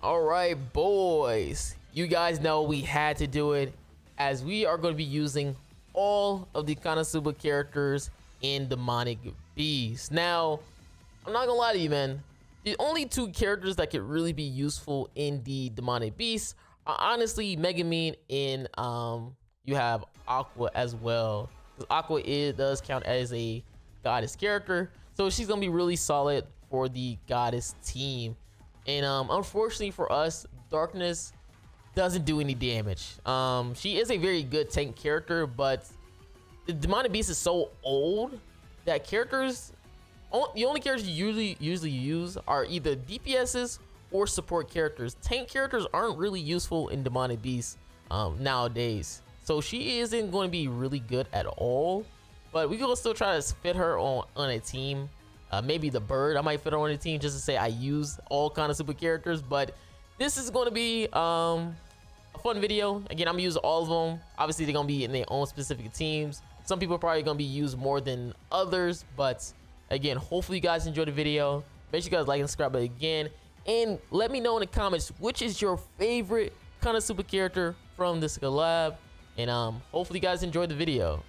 All right, boys. You guys know we had to do it as we are going to be using all of the KONOSUBA characters in Demonic Beast. Now, I'm not gonna lie to you, man. The only two characters that could really be useful in the Demonic Beast are honestly Megumin and you have Aqua as well. Because Aqua does count as a goddess character, so she's gonna be really solid for the goddess team. And unfortunately for us, Darkness doesn't do any damage. She is a very good tank character, but the Demonic Beast is so old that the only characters you usually use are either DPSs or support characters. Tank characters aren't really useful in Demonic Beast nowadays, so she isn't going to be really good at all. But we can still try to fit her on a team. Maybe the bird, I might fit her on a team just to say I use all kind of super characters. But this is going to be a fun video. Again, I'm gonna use all of them. Obviously, they're gonna be in their own specific teams. Some people are probably gonna be used more than others, but again, hopefully you guys enjoyed the video. Make sure you guys like and subscribe again, and let me know in the comments which is your favorite kind of super character from this collab. And hopefully you guys enjoyed the video.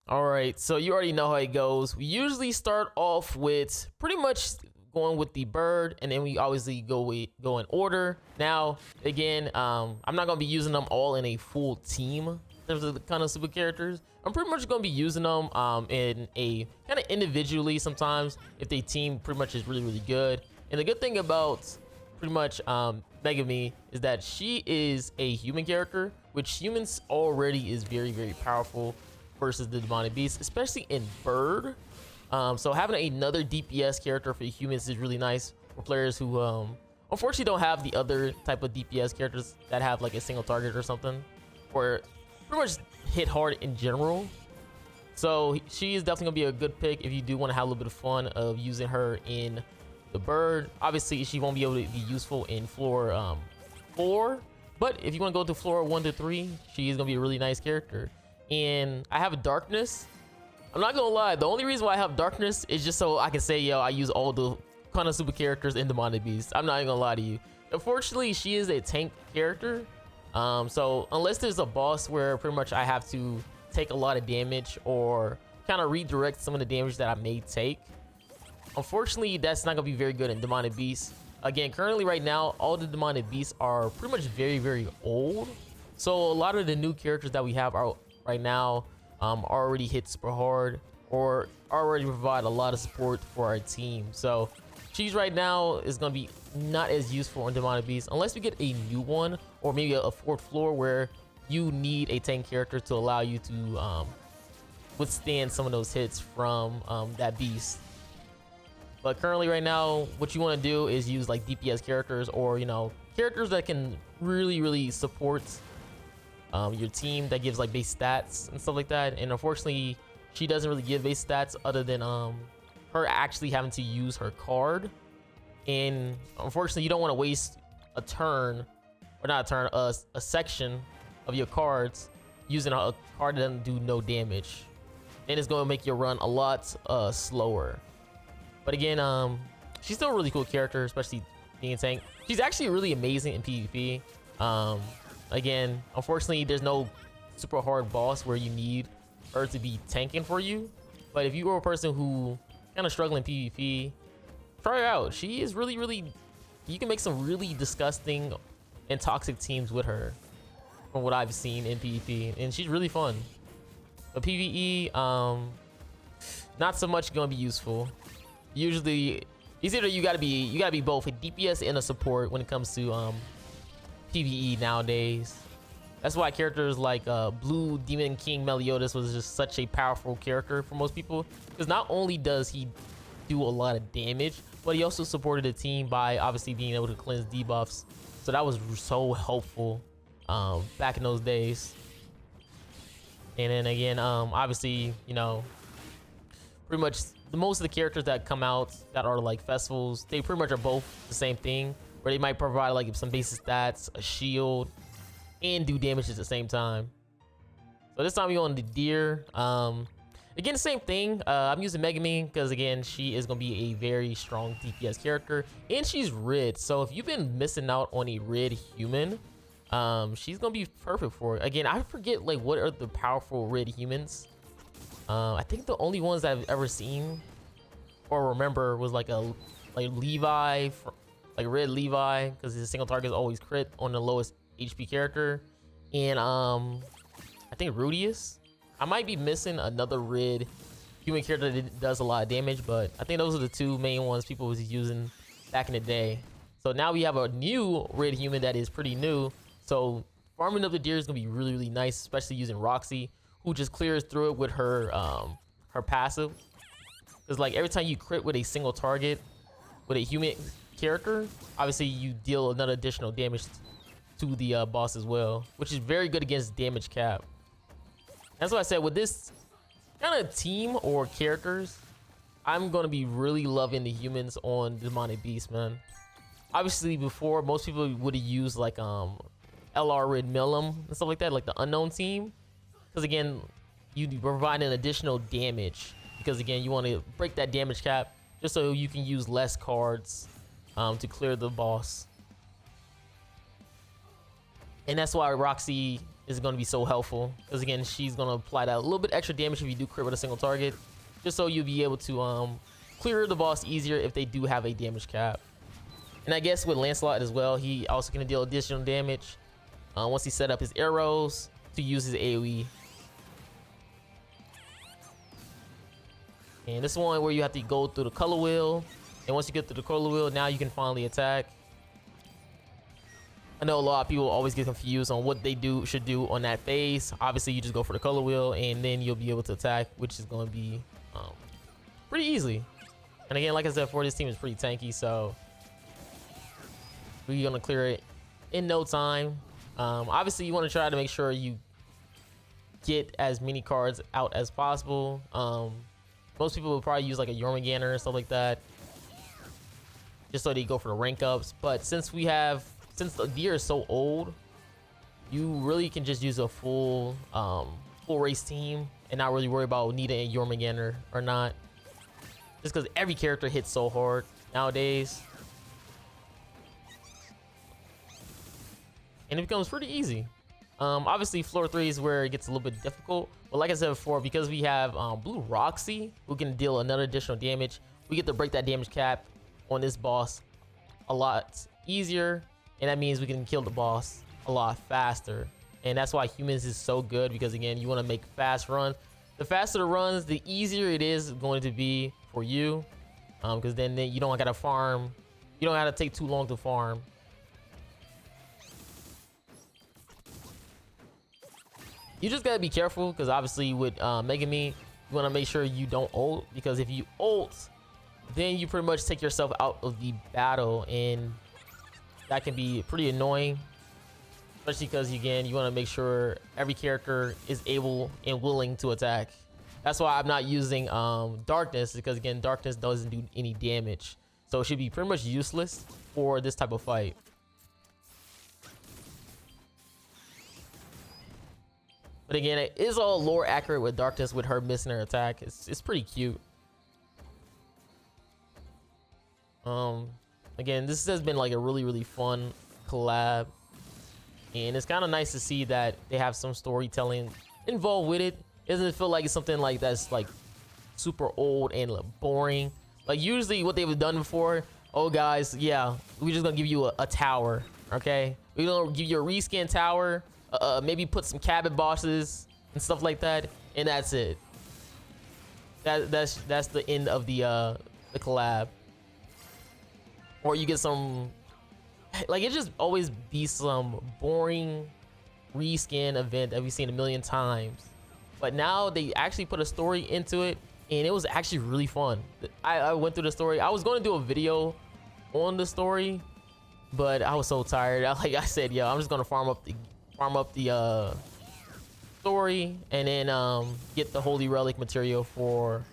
All right, so you already know how it goes. We usually start off with pretty much going with the bird, and then we obviously go in order. Now again, I'm not gonna be using them all in a full team in terms of the kind of super characters. I'm pretty much gonna be using them in a kind of individually sometimes if the team pretty much is really good. And the good thing about pretty much Megumin is that she is a human character, which humans already is very powerful versus the Demonic Beast, especially in bird. So having another DPS character for humans is really nice for players who unfortunately don't have the other type of DPS characters that have like a single target or something, or pretty much hit hard in general. So she is definitely gonna be a good pick if you do want to have a little bit of fun of using her in the bird. Obviously she won't be able to be useful in floor 4, but if you want to go to floor 1 to 3, she is gonna be a really nice character. And I have a Darkness. I'm not gonna lie, the only reason why I have Darkness is just so I can say, yo, I use all the kind of super characters in Demonic Beast. I'm not even gonna lie to you. Unfortunately, she is a tank character. So unless there's a boss where pretty much I have to take a lot of damage or kind of redirect some of the damage that I may take, unfortunately, that's not gonna be very good in Demonic Beast. Again, currently right now, all the Demonic Beasts are pretty much very old. So a lot of the new characters that we have are right now already hit super hard or already provide a lot of support for our team. So she's right now is going to be not as useful in Demonic Beast unless we get a new one, or maybe a 4th floor where you need a tank character to allow you to withstand some of those hits from that beast. But currently right now, what you want to do is use like DPS characters, or characters that can really support your team, that gives like base stats and stuff like that. And unfortunately, she doesn't really give base stats other than her actually having to use her card. And unfortunately, you don't want to waste a turn, or not a turn, a section of your cards using a card that doesn't do no damage, and it's going to make your run a lot slower. But again, she's still a really cool character, especially being a tank. She's actually really amazing in PvP. Again, unfortunately, there's no super hard boss where you need her to be tanking for you. But if you are a person who kind of struggling PvP, try her out. She is really, you can make some really disgusting and toxic teams with her from what I've seen in PvP, and she's really fun. But PvE, not so much gonna be useful. Usually, it's either you gotta be both a DPS and a support when it comes to PvE nowadays. That's why characters like Blue Demon King Meliodas was just such a powerful character for most people, because not only does he do a lot of damage, but he also supported the team by obviously being able to cleanse debuffs. So that was so helpful back in those days. And then again, obviously, pretty much most of the characters that come out that are like festivals, they pretty much are both the same thing, where they might provide like some basic stats, a shield, and do damage at the same time. So this time we go on the deer. Again, same thing. I'm using Megumin because again, she is gonna be a very strong DPS character, and she's red. So if you've been missing out on a red human, she's gonna be perfect for it. Again, I forget like what are the powerful red humans. I think the only ones that I've ever seen or remember was like Levi, like red Levi, because his single target is always crit on the lowest HP character, and I think Rudius. I might be missing another red human character that does a lot of damage, but I think those are the two main ones people was using back in the day. So now we have a new red human that is pretty new. So farming up the deer is gonna be really, really nice, especially using Roxy, who just clears through it with her her passive. Because like every time you crit with a single target with a human character, obviously you deal another additional damage to the boss as well, which is very good against damage cap. That's what I said with this kind of team or characters. I'm gonna be really loving the humans on Demonic Beast, man. Obviously, before most people would have used like LR Red Millum and stuff like that, like the unknown team, because again, you provide an additional damage. Because again, you want to break that damage cap just so you can use less cards to clear the boss. And that's why Roxy is going to be so helpful, because again, she's going to apply that a little bit extra damage if you do crit with a single target, just so you'll be able to clear the boss easier if they do have a damage cap. And I guess with Lancelot as well, he also going to deal additional damage once he set up his arrows to use his AoE. And this one where you have to go through the color wheel, and once you get through the color wheel, now you can finally attack. I know a lot of people always get confused on what they should do on that phase. Obviously, you just go for the color wheel, and then you'll be able to attack, which is going to be pretty easy. And again, like I said, for this team is pretty tanky, so we're going to clear it in no time. Obviously, you want to try to make sure you get as many cards out as possible. Most people will probably use like a Jormungandr and stuff like that, just so they go for the rank ups. But since the deer is so old, you really can just use a full race team and not really worry about needing a Jormungandr or not, just because every character hits so hard nowadays, and it becomes pretty easy. Obviously floor 3 is where it gets a little bit difficult, but like I said before, because we have Blue Roxy, who can deal another additional damage, we get to break that damage cap on this boss a lot easier, and that means we can kill the boss a lot faster. And that's why humans is so good, because again, you want to make fast runs. The faster the runs, the easier it is going to be for you, because then you don't gotta farm, you don't have to take too long to farm. You just gotta be careful, because obviously with Megumin, you want to make sure you don't ult, because if you ult, then you pretty much take yourself out of the battle, and that can be pretty annoying, especially because again, you want to make sure every character is able and willing to attack. That's why I'm not using Darkness, because again, Darkness doesn't do any damage, so it should be pretty much useless for this type of fight. But again, it is all lore accurate with Darkness, with her missing her attack. It's pretty cute. Again, this has been like a really, really fun collab, and it's kind of nice to see that they have some storytelling involved with it. It doesn't feel like it's something like that's like super old and like boring. Like usually what they've done before, oh guys, yeah, we're just gonna give you a tower, okay? We're gonna give you a reskin tower, maybe put some cabin bosses and stuff like that, and that's it. That's the end of the collab. Or you get some, like, it just always be some boring reskin event that we've seen a million times. But now they actually put a story into it, and it was actually really fun. I went through the story. I was going to do a video on the story, but I was so tired. Like I said, yo, I'm just gonna farm up the story, and then get the Holy Relic material for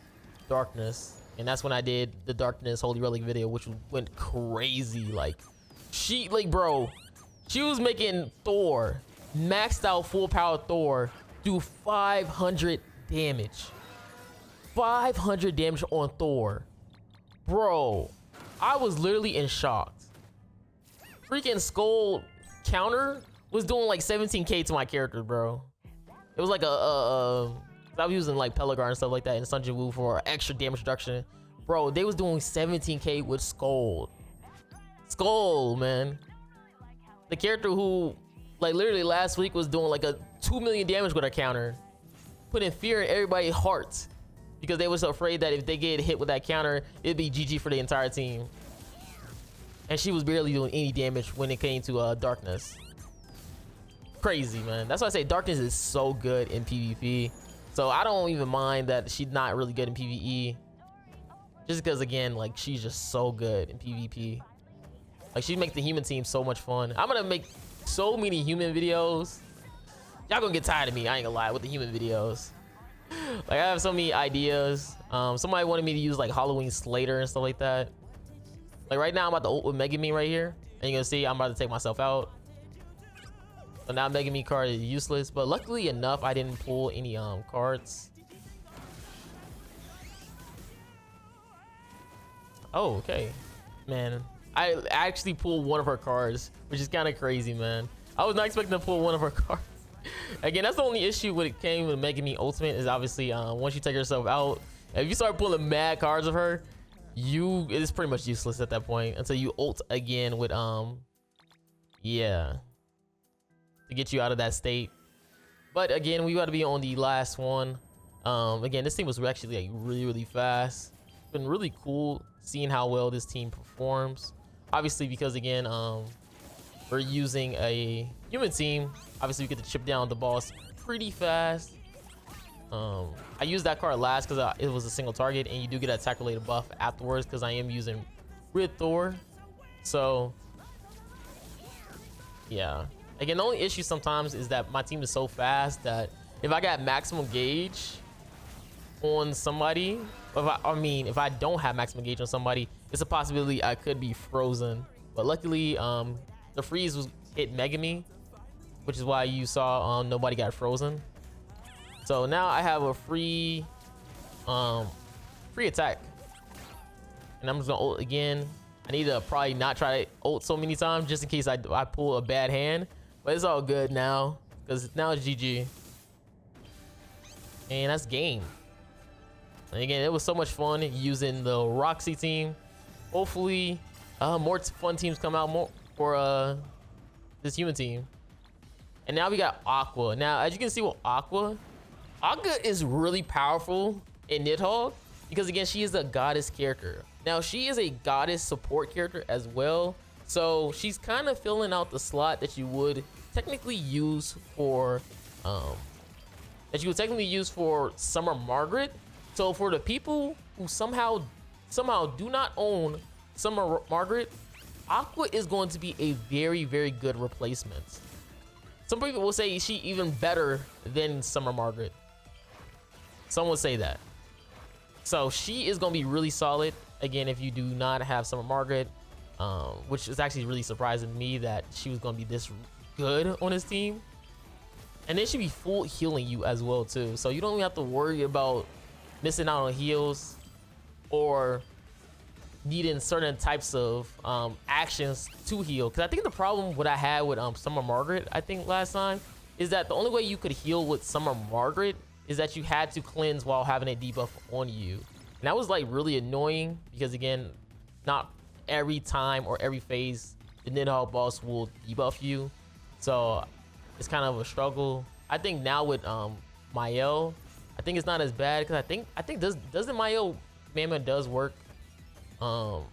Darkness. And that's when I did the Darkness Holy Relic video, which went crazy. Like, bro, she was making Thor, maxed out full power Thor, do 500 damage. 500 damage on Thor. Bro, I was literally in shock. Freaking Skull counter was doing like 17k to my character, bro. It was like I was using like Pelagard and stuff like that in Sun Wu for extra damage reduction. Bro, they was doing 17k with Skull. Skull, man. The character who, like, literally last week was doing like a 2 million damage with her counter. Putting fear in everybody's hearts. Because they was afraid that if they get hit with that counter, it'd be GG for the entire team. And she was barely doing any damage when it came to darkness. Crazy, man. That's why I say darkness is so good in PvP. So I don't even mind that she's not really good in PvE. Just because, again, like, she's just so good in PvP. Like, she makes the human team so much fun. I'm gonna make so many human videos. Y'all gonna get tired of me, I ain't gonna lie, with the human videos. Like, I have so many ideas. Somebody wanted me to use like Halloween Slater and stuff like that. Like right now I'm about to ult with Megamine right here, and you're gonna see I'm about to take myself out. So now Megamine card is useless, but luckily enough I didn't pull any cards. Oh, okay, man. I actually pulled one of her cards, which is kind of crazy, man. I was not expecting to pull one of her cards. Again, that's the only issue when it came with Megamine Ultimate is obviously once you take yourself out, if you start pulling mad cards of her, it is pretty much useless at that point until you ult again with yeah, to get you out of that state. But again, we got to be on the last one. Again, this team was actually like really fast. It's been really cool seeing how well this team performs. Obviously, because again, we're using a human team. Obviously, we get to chip down the boss pretty fast. I used that card last because it was a single target, and you do get an attack related buff afterwards because I am using Rid Thor. So yeah, again, the only issue sometimes is that my team is so fast that if I got maximum gauge on somebody, if I don't have maximum gauge on somebody, it's a possibility I could be frozen. But luckily, the freeze was hit Megamine, which is why you saw nobody got frozen. So now I have a free attack, and I'm just gonna ult again. I need to probably not try to ult so many times just in case I pull a bad hand, but it's all good now because now it's GG, and that's game. And again, it was so much fun using the Roxy team. Hopefully, more fun teams come out more for this human team. And now we got Aqua. Now, as you can see with Aqua is really powerful in Nidhogg because again, she is a goddess character. Now, she is a goddess support character as well. So she's kind of filling out the slot that you would technically use for Summer Margaret. So for the people who somehow do not own Summer Margaret, Aqua is going to be a very good replacement. Some people will say she even better than Summer Margaret. Some will say that. So she is going to be really solid. Again, if you do not have Summer Margaret, which is actually really surprising to me that she was going to be this good on his team. And then she'd be full healing you as well too. So you don't even have to worry about missing out on heals or needing certain types of actions to heal. Because I think the problem what I had with Summer Margaret, I think last time, is that the only way you could heal with Summer Margaret is that you had to cleanse while having a debuff on you. And that was like really annoying because again, not every time or every phase the Nidhogg boss will debuff you. So it's kind of a struggle. I think now with Mael, I think it's not as bad because I think doesn't Mael Mama does work on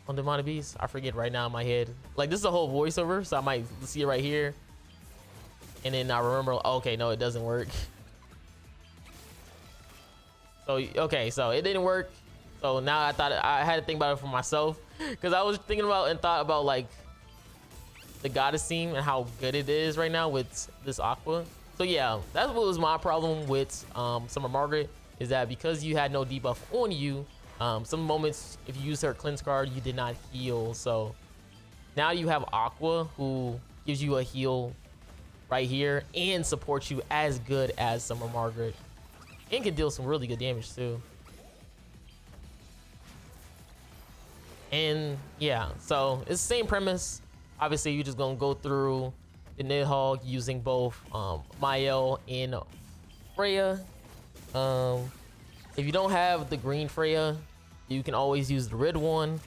the Demonic Beast? I forget right now in my head. Like this is a whole voiceover, so I might see it right here. And then I remember, okay, no, it doesn't work. So, okay, so it didn't work. So now I thought I had to think about it for myself because I was thinking about and thought about like the goddess team and how good it is right now with this Aqua. So yeah, that's what was my problem with Summer Margaret, is that because you had no debuff on you, some moments if you use her cleanse card, you did not heal. So now you have Aqua who gives you a heal right here and supports you as good as Summer Margaret, and can deal some really good damage too. And yeah, so it's the same premise. Obviously, you're just gonna go through the Nidhogg using both Mael and Freya. If you don't have the green Freya, you can always use the red one.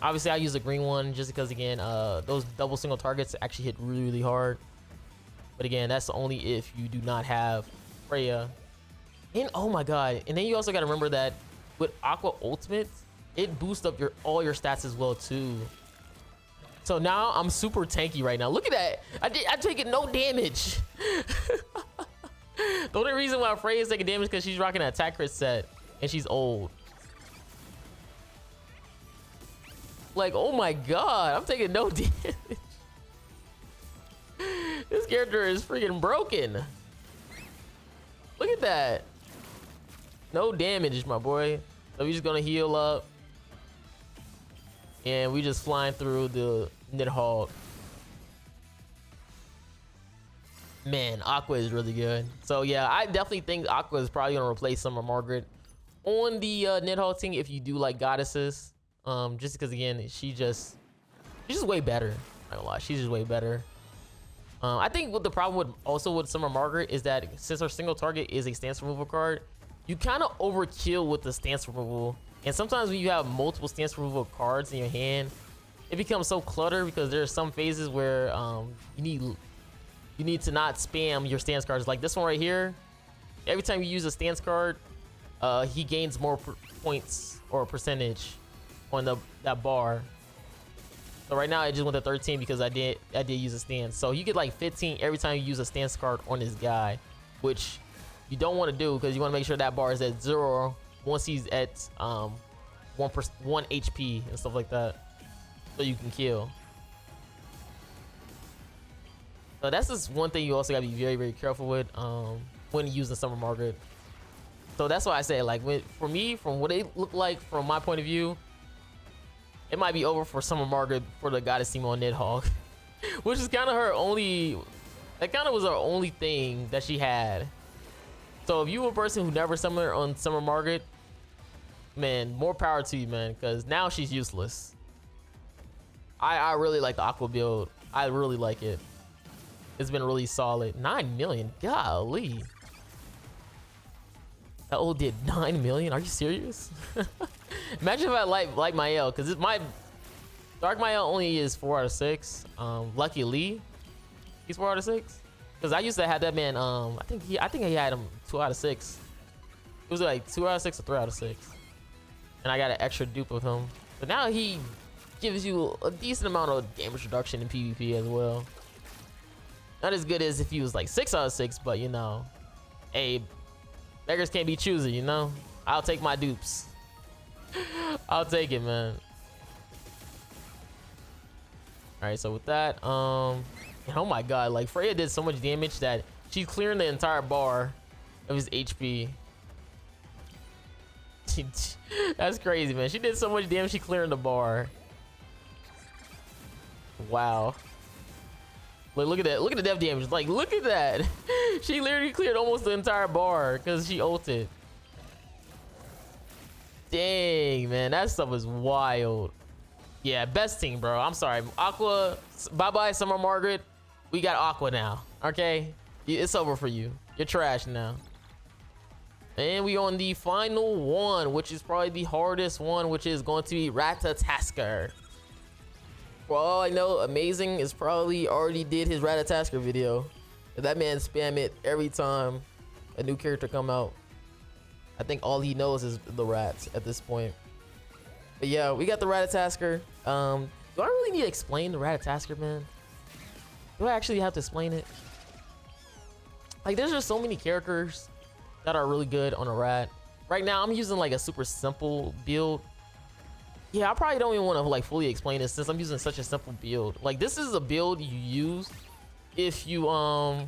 Obviously, I use the green one just because, again, those double single targets actually hit really, really hard. But again, that's only if you do not have Freya. And oh my god, and then you also got to remember that with Aqua Ultimate, it boosts up all your stats as well too. So now I'm super tanky right now. Look at that. I'm taking no damage. The only reason why Freya is taking damage is because she's rocking an attack crit set and she's old. Like, oh my god, I'm taking no damage. This character is freaking broken. Look at that. No damage, my boy. So we're just gonna heal up. And we just flying through the Nidhogg. Man, Aqua is really good. So yeah, I definitely think Aqua is probably gonna replace Summer Margaret on the Nidhogg team if you do like goddesses. Just because, again, she's just way better. I'm not gonna lie, she's just way better. I think what the problem with Summer Margaret is that since her single target is a stance removal card, you kind of overkill with the stance removal. And sometimes when you have multiple stance removal cards in your hand, it becomes so cluttered because there are some phases where you need to not spam your stance cards. Like this one right here, every time you use a stance card, he gains more points or percentage on that bar. So right now I just went to 13 because I did use a stance. So you get like 15 every time you use a stance card on this guy, which you don't want to do because you want to make sure that bar is at 0 once he's at 1 HP and stuff like that, so you can kill. So that's just one thing you also gotta be very, very careful with when using Summer Margaret. So that's why I say, like, for me, from what they look like from my point of view, it might be over for Summer Margaret for the goddess team on Nidhogg, which is kind of her only. That kind of was her only thing that she had. So if you were a person who never summoned her on Summer Margaret, man, more power to you, man, because now she's useless. I really like the Aqua build. I really like it. It's been really solid. 9 million, golly. That old did 9 million. Are you serious? Imagine if I like Mael, because my Dark Mael only is 4 out of 6. Lucky Lee, he's 4 out of 6. Because I used to have that man. I think he had him 2 out of 6. It was like 2 out of 6 or 3 out of 6. And I got an extra dupe of him. But now he gives you a decent amount of damage reduction in PvP as well. Not as good as if he was like 6 out of 6, but you know, hey, beggars can't be choosy, you know? I'll take my dupes. I'll take it, man. Alright, so with that, and oh my god, like Freya did so much damage that she's clearing the entire bar of his HP. That's crazy, man. She did so much damage, she clearing the bar. Wow. Look at that. Look at the death damage. Like, look at that. She literally cleared almost the entire bar because she ulted. Dang, man. That stuff is wild. Yeah, best team, bro. I'm sorry. Aqua, bye-bye, Summer Margaret. We got Aqua now, okay? It's over for you. You're trash now. And we on the final one, which is probably the hardest one, which is going to be Ratatasker. For all I know, Amazing is probably already did his Ratatasker video. That man spam it every time a new character come out. I think all he knows is the rats at this point. But yeah, we got the Ratatasker. Do I really need to explain the Ratatasker, man? Do I actually have to explain it? Like, there's just so many characters that are really good on a rat. Right now, I'm using like a super simple build. Yeah, I probably don't even want to like fully explain this since I'm using such a simple build. Like, this is a build you use if you don't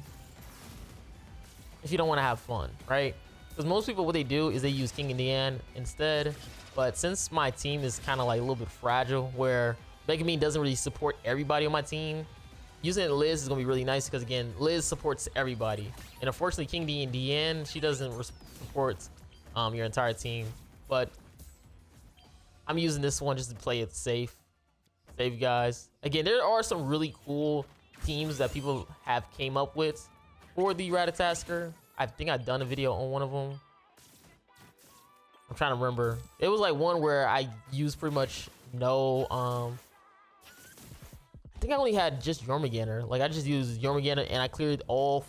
want to have fun, right? Because most people, what they do is they use King and Diane instead. But since my team is kind of like a little bit fragile, where Megumin doesn't really support everybody on my team, using Liz is gonna be really nice because, again, Liz supports everybody. And unfortunately, King and Diane, she doesn't support your entire team. But I'm using this one just to play it safe. Save guys. Again, there are some really cool teams that people have came up with for the Ratatasker. I think I've done a video on one of them. I'm trying to remember. It was like one where I used pretty much no I think I only had just Jormungandr. Like I just used Jormungandr and I cleared all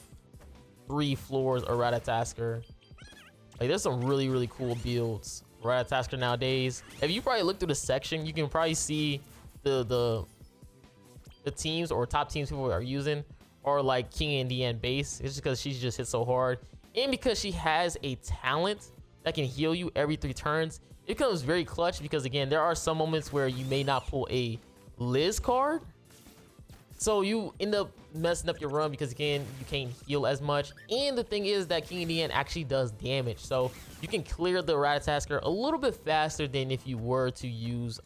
3 floors of Ratatasker. Like there's some really, really cool builds for Ratatasker nowadays. If you probably look through the section, you can probably see the teams or top teams people are using are like King Indian base. It's just because she just hits so hard. And because she has a talent that can heal you every 3 turns, it becomes very clutch because again, there are some moments where you may not pull a Liz card. So you end up messing up your run because again, you can't heal as much. And the thing is that King Indian actually does damage. So you can clear the Ratatasker a little bit faster than if you were to use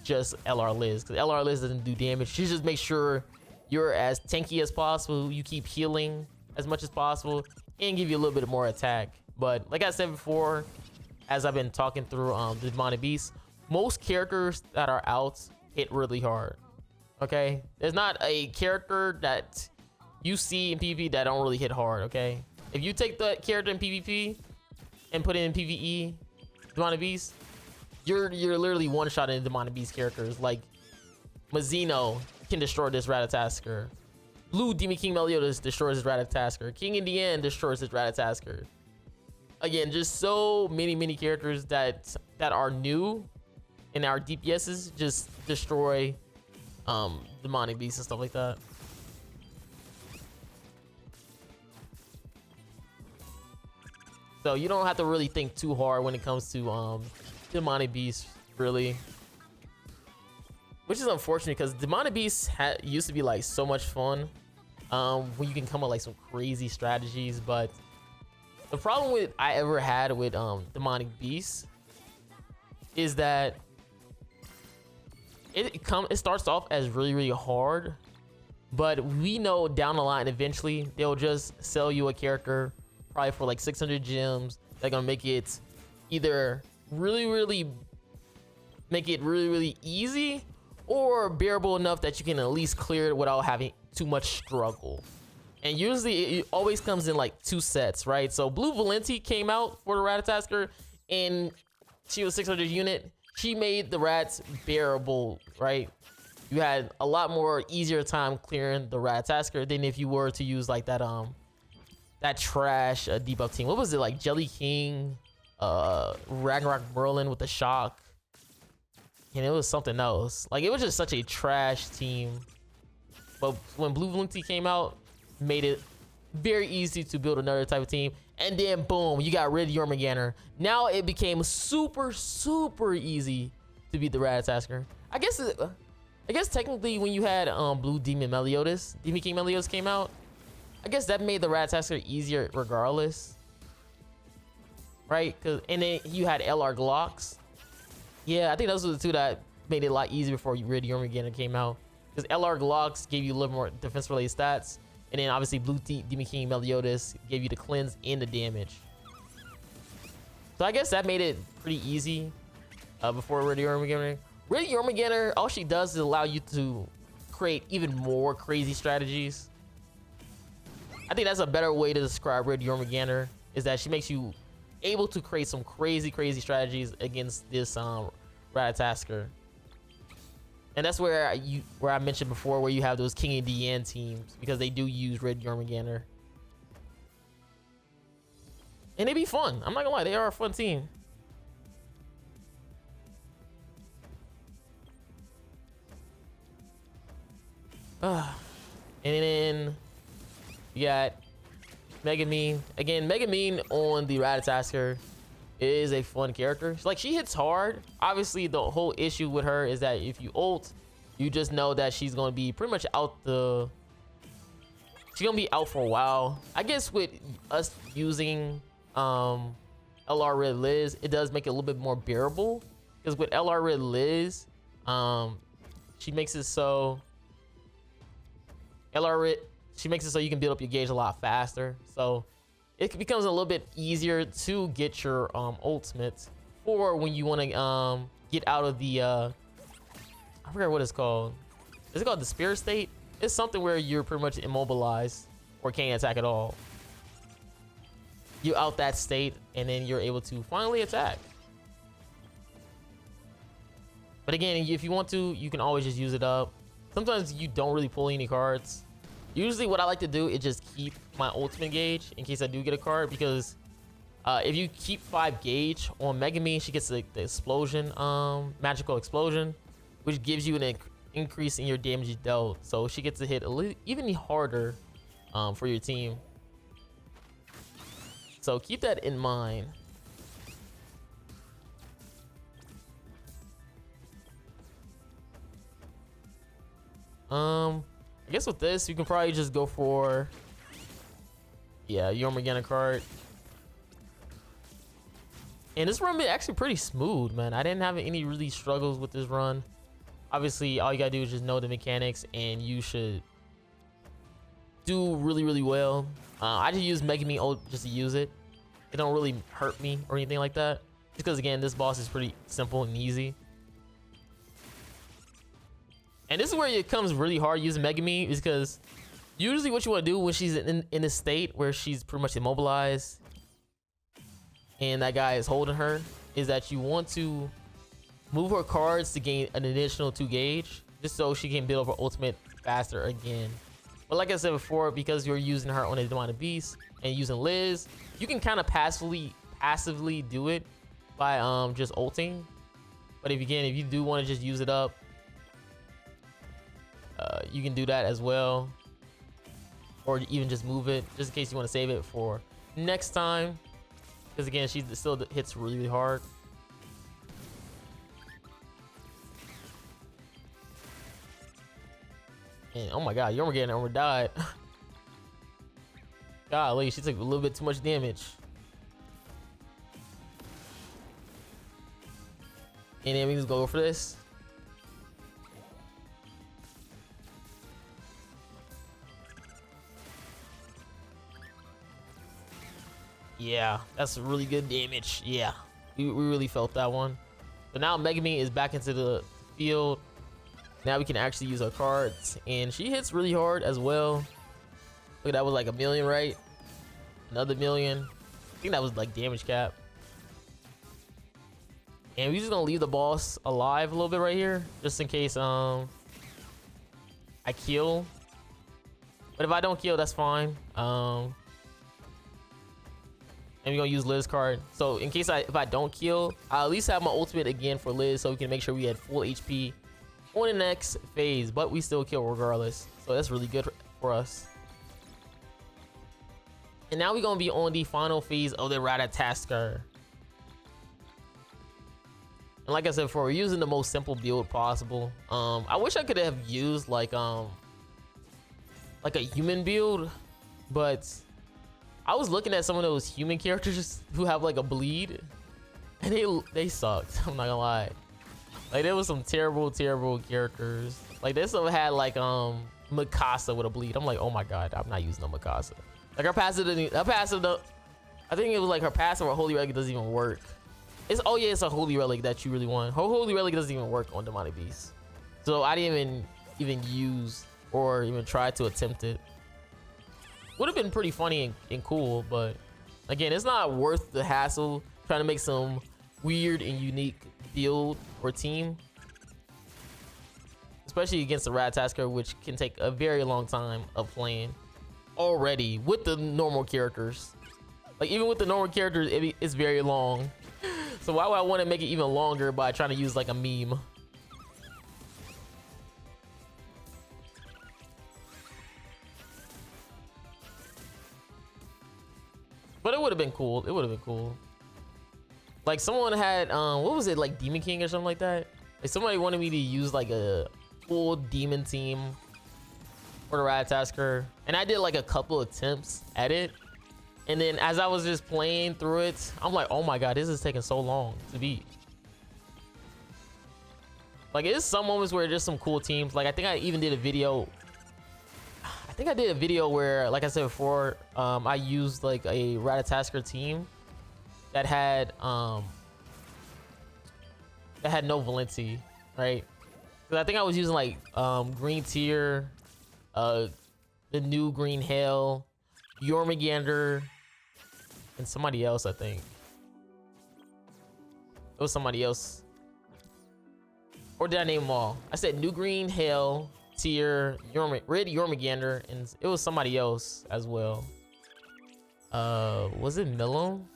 just LR Liz. Because LR Liz doesn't do damage. She just makes sure you're as tanky as possible. You keep healing as much as possible and give you a little bit more attack. But like I said before, as I've been talking through the Demonic Beast, most characters that are out hit really hard. Okay, there's not a character that you see in PvP that don't really hit hard. Okay, if you take the character in PvP and put it in PvE, Demonic Beast, you're literally one-shotting Demonic Beast characters. Like Mazzino can destroy this Ratatasker. Blue Demon King Meliodas destroys his Ratatasker. King Indian destroys his Ratatasker. Again, just so many characters that are new in our DPSs just destroy Demonic Beasts and stuff like that. So you don't have to really think too hard when it comes to Demonic Beasts, really. Which is unfortunate because Demonic Beasts used to be like so much fun when you can come up with like some crazy strategies. But the problem I ever had with Demonic Beasts is that it starts off as really hard, but we know down the line eventually they'll just sell you a character probably for like 600 gems. They're gonna make it either really easy or bearable enough that you can at least clear it without having too much struggle. And usually it always comes in like 2 sets, right? So Blue Valenti came out for the Ratatasker and she was 600 unit. She made the rats bearable, right? You had a lot more easier time clearing the Ratatasker than if you were to use like that trash debuff team. What was it, like Jelly King, Ragnarok Merlin with the shock, and it was something else. Like it was just such a trash team. But when Blue Valenti came out, made it very easy to build another type of team. And then boom, you got rid of Jormungandr. Now it became super easy to beat the Ratatasker. I guess technically when you had Blue Demon Meliodas, Demon King Meliodas came out, I guess that made the Ratatasker easier regardless, right? And then you had LR Glocks. Yeah, I think those were the 2 that made it a lot easier before rid of Jormungandr came out. Because LR Glocks gave you a little more defense related stats. And then obviously Blue Demon King Meliodas gave you the cleanse and the damage. So I guess that made it pretty easy before Rid of Jormungandr. Rid of Jormungandr, all she does is allow you to create even more crazy strategies. I think that's a better way to describe Rid of Jormungandr, is that she makes you able to create some crazy strategies against this Ratatasker. And that's where I mentioned before, where you have those King and DN teams, because they do use Red Jormungandr. And they be fun. I'm not gonna lie, they are a fun team. And then you got Megumin. Again, Megumin on the Ratatasker is a fun character. Like, she hits hard. Obviously, the whole issue with her is that if you ult, you just know that she's gonna be pretty much out she's gonna be out for a while. I guess with us using LR Red Liz, it does make it a little bit more bearable, because with LR Red Liz, she makes it so you can build up your gauge a lot faster, so it becomes a little bit easier to get your ultimate. for when you want to get out of the I forgot what it's called. Is it called the spirit state? It's something where you're pretty much immobilized or can't attack at all. You out that state and then you're able to finally attack. But again, if you want to, you can always just use it up. Sometimes you don't really pull any cards. Usually what I like to do is just keep my ultimate gauge in case I do get a card, because if you keep 5 gauge on Megami, she gets the explosion, magical explosion, which gives you an increase in your damage dealt. So she gets to hit a little even harder for your team. So keep that in mind. I guess with this, you can probably just go for, yeah, Yormagana card. And this run been actually pretty smooth, man. I didn't have any really struggles with this run. Obviously, all you gotta do is just know the mechanics, and you should do really, really well. I just use Megami ult just to use it. It don't really hurt me or anything like that. Just because, again, this boss is pretty simple and easy. And this is where it comes really hard using Megami, is because usually what you want to do when she's in a state where she's pretty much immobilized and that guy is holding her, is that you want to move her cards to gain an additional 2 gauge, just so she can build up her ultimate faster again. But like I said before, because you're using her on a demonic beast and using Liz, you can kind of passively do it by just ulting. But if you do want to just use it up, you can do that as well, or even just move it just in case you want to save it for next time, because again, she still hits really, really hard. And oh my god, Yormagana almost died. Golly, she took a little bit too much damage. And then we just go for this. Yeah, that's really good damage. Yeah, we really felt that one. So now Megami is back into the field. Now we can actually use our cards, and she hits really hard as well. Look, that was like 1,000,000, right? Another 1,000,000. I think that was like damage cap. And we're just gonna leave the boss alive a little bit right here, just in case I kill. But if I don't kill, that's fine. And we're gonna use Liz card. So in case if I don't kill, I at least have my ultimate again for Liz, so we can make sure we had full HP on the next phase, but we still kill regardless. So that's really good for us. And now we're gonna be on the final phase of the Ratatasker. And like I said before, we're using the most simple build possible. I wish I could have used like a human build, but I was looking at some of those human characters who have like a bleed, and they sucked. I'm not gonna lie. Like, there was some terrible characters. Like, this one had like Mikasa with a bleed. I'm like, oh my god, I'm not using no Mikasa. Like, her passive, I think it was like her passive or holy relic doesn't even work. Oh yeah, it's a holy relic that you really want. Her holy relic doesn't even work on demonic beast. So I didn't even use or even try to attempt it. Would have been pretty funny and cool, but again, it's not worth the hassle trying to make some weird and unique build or team, especially against the Ratatasker, which can take a very long time of playing already with the normal characters. Like, even with the normal characters, it's very long. So why would I want to make it even longer by trying to use like a meme? But it would have been cool. It would have been cool. Like, someone had what was it, like Demon King or something like that? Like, somebody wanted me to use like a full demon team for the Ratatasker, and I did like a couple attempts at it, and then as I was just playing through it, I'm like, oh my god, this is taking so long to beat. Like, it's some moments where there's some cool teams. Like, I think I even did a video. I think I did a video where, like I said before, I used like a Ratatasker team that had that had no Valenti, right? Because I think I was using like green tier, the new green hail, Jormungandr, and somebody else. I think it was somebody else, or did I name them all? I said new green hail, tier, red Jormungandr, and it was somebody else as well. Was it Milone?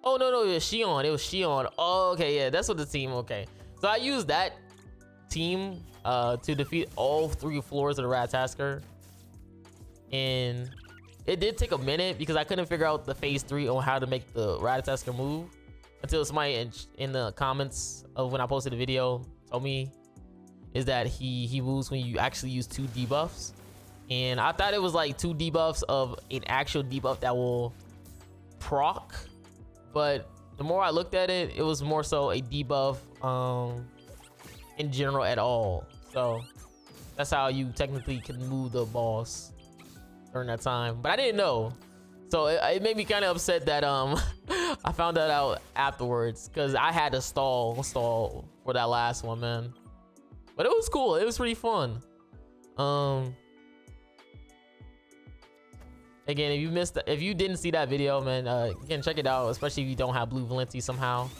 Oh no, it was Shion. It was Shion. Oh, okay, yeah, that's what the team. Okay, so I used that team to defeat all 3 floors of the Ratatasker, and it did take a minute because I couldn't figure out the phase 3 on how to make the Ratatasker move until somebody in the comments of when I posted the video told me is that he moves when you actually use 2 debuffs. And I thought it was like 2 debuffs of an actual debuff that will proc, but the more I looked at it, it was more so a debuff in general at all. So that's how you technically can move the boss during that time, but I didn't know, so it made me kind of upset that I found that out afterwards, because I had to stall for that last one, man. But it was cool, it was pretty fun. Again, if you didn't see that video, man, again, check it out, especially if you don't have blue Valenti somehow.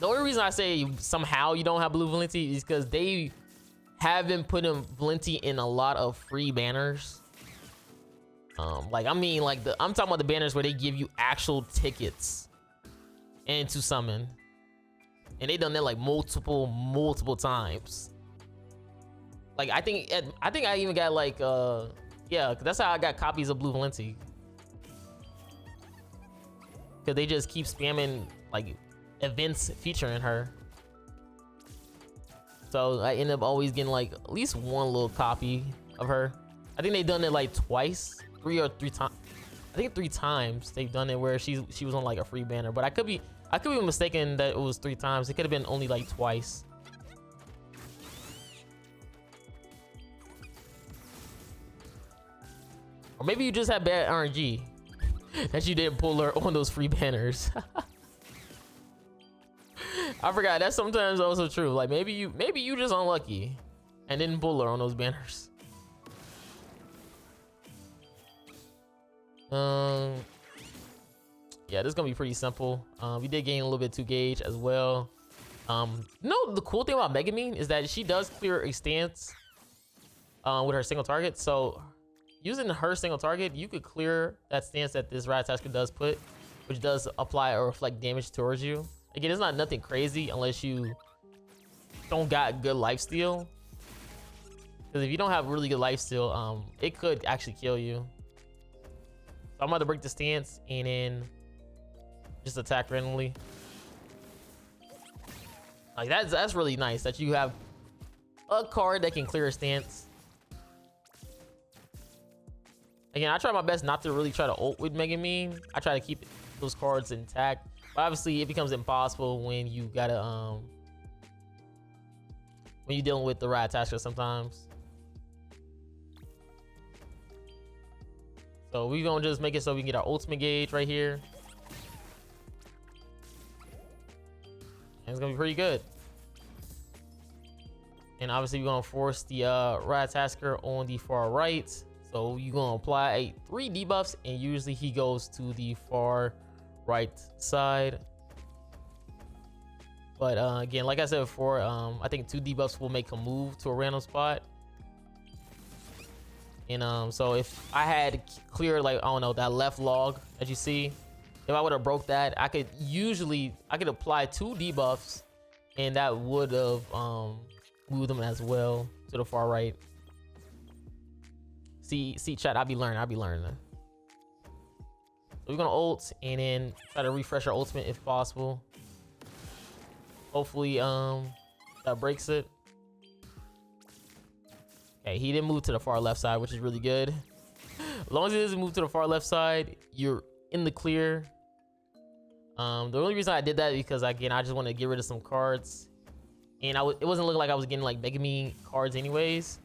The only reason I say somehow you don't have blue Valenti is because they have been putting Valenti in a lot of free banners. Like, I mean, like, I'm talking about the banners where they give you actual tickets and to summon, and they done that like multiple times. Like, I think I even got like yeah, that's how I got copies of blue Valenti, because they just keep spamming like events featuring her. So I end up always getting like at least one little copy of her. I think they've done it like twice, 3 times. I think 3 times they've done it where she was on like a free banner, but I could be mistaken that it was 3 times. It could have been only like twice. Or maybe you just had bad RNG that you didn't pull her on those free banners. I forgot, that's sometimes also true. Like, maybe you just unlucky and didn't pull her on those banners. Yeah, this is gonna be pretty simple. We did gain a little bit 2 gauge as well. No, the cool thing about Megumin is that she does clear a stance with her single target. So using her single target, you could clear that stance that this Ratatasker does put, which does apply or reflect damage towards you. Again, it's not nothing crazy unless you don't got good lifesteal. Because if you don't have really good lifesteal, it could actually kill you. So I'm about to break the stance and then just attack randomly. Like, that's really nice that you have a card that can clear a stance. Again, I try my best not to really try to ult with Megumin. I try to keep those cards intact. But obviously, it becomes impossible when you gotta when you're dealing with the Ratatasker sometimes. So we're gonna just make it so we can get our ultimate gauge right here. And it's gonna be pretty good. And obviously we're gonna force the Ratatasker on the far right. So you're gonna apply 3 debuffs, and usually he goes to the far right side. But again, like I said before, I think 2 debuffs will make him move to a random spot. And so if I had cleared, like, I don't know, that left log that you see, if I would have broke that, I could apply 2 debuffs, and that would have moved them as well to the far right. See chat, I'll be learning. So we're gonna ult and then try to refresh our ultimate if possible. Hopefully that breaks it. Okay, he didn't move to the far left side, which is really good. As long as he doesn't move to the far left side, you're in the clear. The only reason I did that is because, again, I just want to get rid of some cards, and it wasn't looking like I was getting like Megumin cards anyways,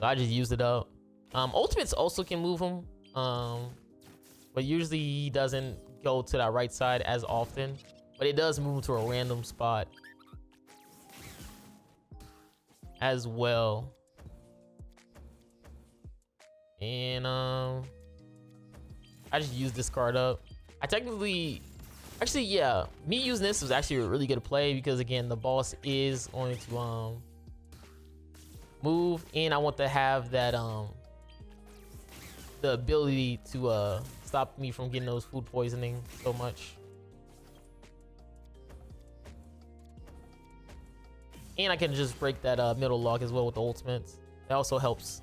so I just used it up. Ultimates also can move him, but usually he doesn't go to that right side as often, but it does move to a random spot as well. And I just used this card up. I technically, actually, yeah, me using this was actually a really good play because again, the boss is going to move, and I want to have that the ability to stop me from getting those food poisoning so much. And I can just break that middle lock as well with the ultimates. That also helps.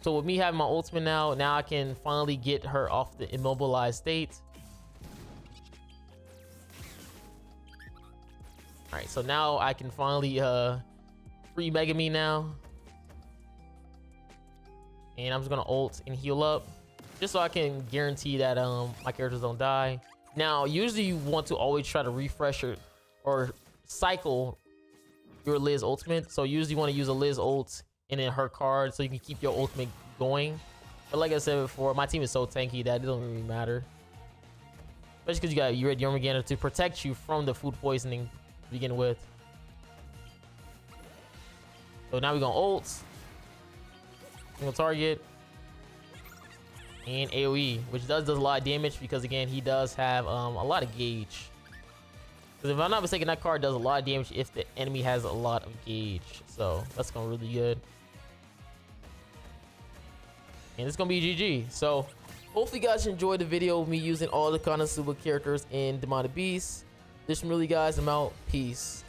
So with me having my ultimate now I can finally get her off the immobilized state. All right, so now I can finally free Mega Me now. And I'm just gonna ult and heal up just so I can guarantee that my characters don't die. Now, usually you want to always try to refresh or cycle your Liz ultimate. So usually you want to use a Liz ult and then her card so you can keep your ultimate going. But like I said before, my team is so tanky that it doesn't really matter. Especially because you got your Jormungandr to protect you from the food poisoning to begin with. So now we're gonna ult. Single target. And AoE, which does a lot of damage because again, he does have a lot of gauge. Because if I'm not mistaken, that card does a lot of damage if the enemy has a lot of gauge. So that's going really good. And it's going to be GG. So hopefully you guys enjoyed the video of me using all the Konosuba characters in Demonic Beast. This from really guys. I'm out. Peace.